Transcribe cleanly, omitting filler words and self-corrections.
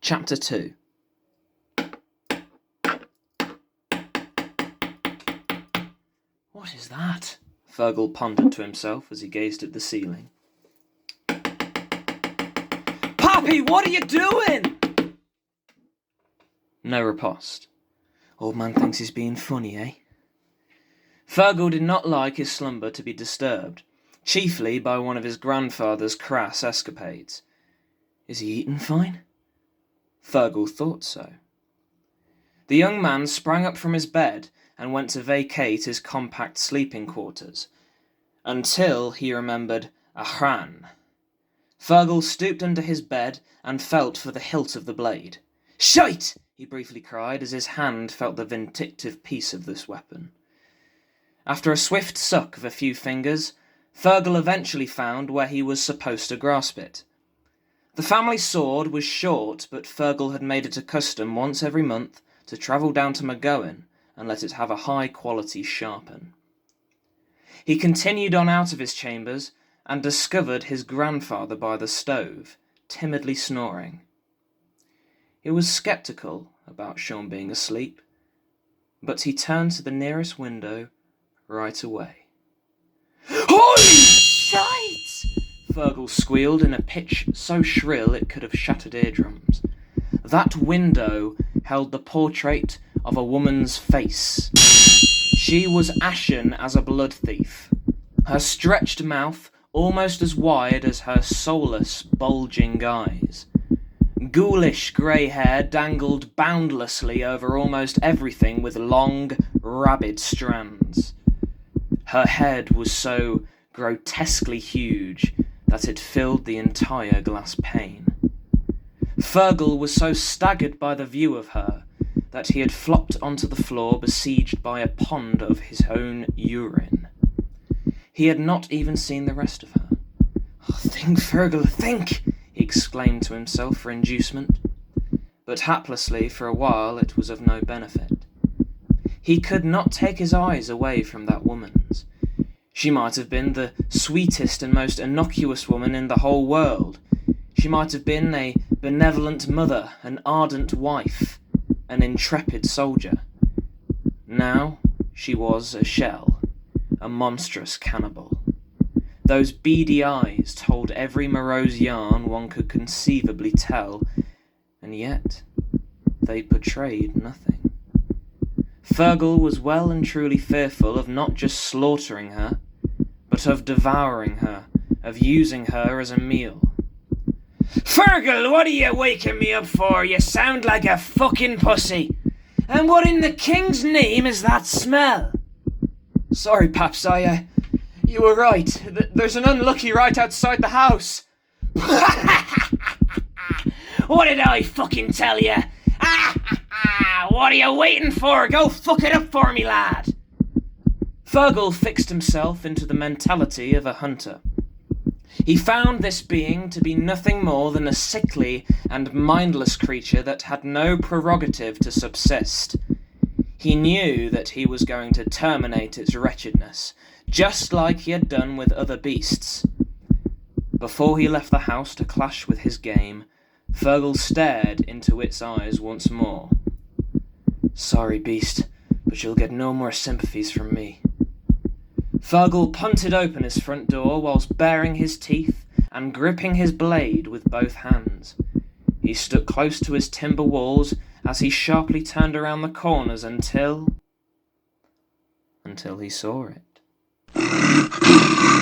Chapter 2. What is that? Fergal pondered to himself as he gazed at the ceiling. Pappy, what are you doing? No riposte. Old man thinks he's being funny, eh? Fergal did not like his slumber to be disturbed, chiefly by one of his grandfather's crass escapades. Is he eating fine? Fergal thought so. The young man sprang up from his bed and went to vacate his compact sleeping quarters, until he remembered a hran. Fergal stooped under his bed and felt for the hilt of the blade. Shite! He briefly cried as his hand felt the vindictive piece of this weapon. After a swift suck of a few fingers, Fergal eventually found where he was supposed to grasp it. The family sword was short, but Fergal had made it a custom once every month to travel down to McGowan and let it have a high-quality sharpen. He continued on out of his chambers and discovered his grandfather by the stove, timidly snoring. He was sceptical about Sean being asleep, but he turned to the nearest window right away. Holy shite! Fergal squealed in a pitch so shrill it could have shattered eardrums. That window held the portrait of a woman's face. She was ashen as a blood thief, her stretched mouth almost as wide as her soulless, bulging eyes. Ghoulish grey hair dangled boundlessly over almost everything with long, rabid strands. Her head was so grotesquely huge that it filled the entire glass pane. Fergal was so staggered by the view of her that he had flopped onto the floor besieged by a pond of his own urine. He had not even seen the rest of her. Oh, think, Fergal, think! He exclaimed to himself for inducement, but haplessly for a while it was of no benefit. He could not take his eyes away from that woman's. She might have been the sweetest and most innocuous woman in the whole world. She might have been a benevolent mother, an ardent wife, an intrepid soldier. Now she was a shell, a monstrous cannibal. Those beady eyes told every morose yarn one could conceivably tell, and yet they portrayed nothing. Fergal was well and truly fearful of not just slaughtering her, but of devouring her, of using her as a meal. Fergal, what are you waking me up for? You sound like a fucking pussy. And what in the king's name is that smell? Sorry, Paps, you were right. There's an unlucky right outside the house. What did I fucking tell you? What are you waiting for? Go fuck it up for me, lad. Fergal fixed himself into the mentality of a hunter. He found this being to be nothing more than a sickly and mindless creature that had no prerogative to subsist. He knew that he was going to terminate its wretchedness, just like he had done with other beasts. Before he left the house to clash with his game, Fergal stared into its eyes once more. Sorry, beast, but you'll get no more sympathies from me. Fergal punted open his front door whilst baring his teeth and gripping his blade with both hands. He stuck close to his timber walls as he sharply turned around the corners until he saw it.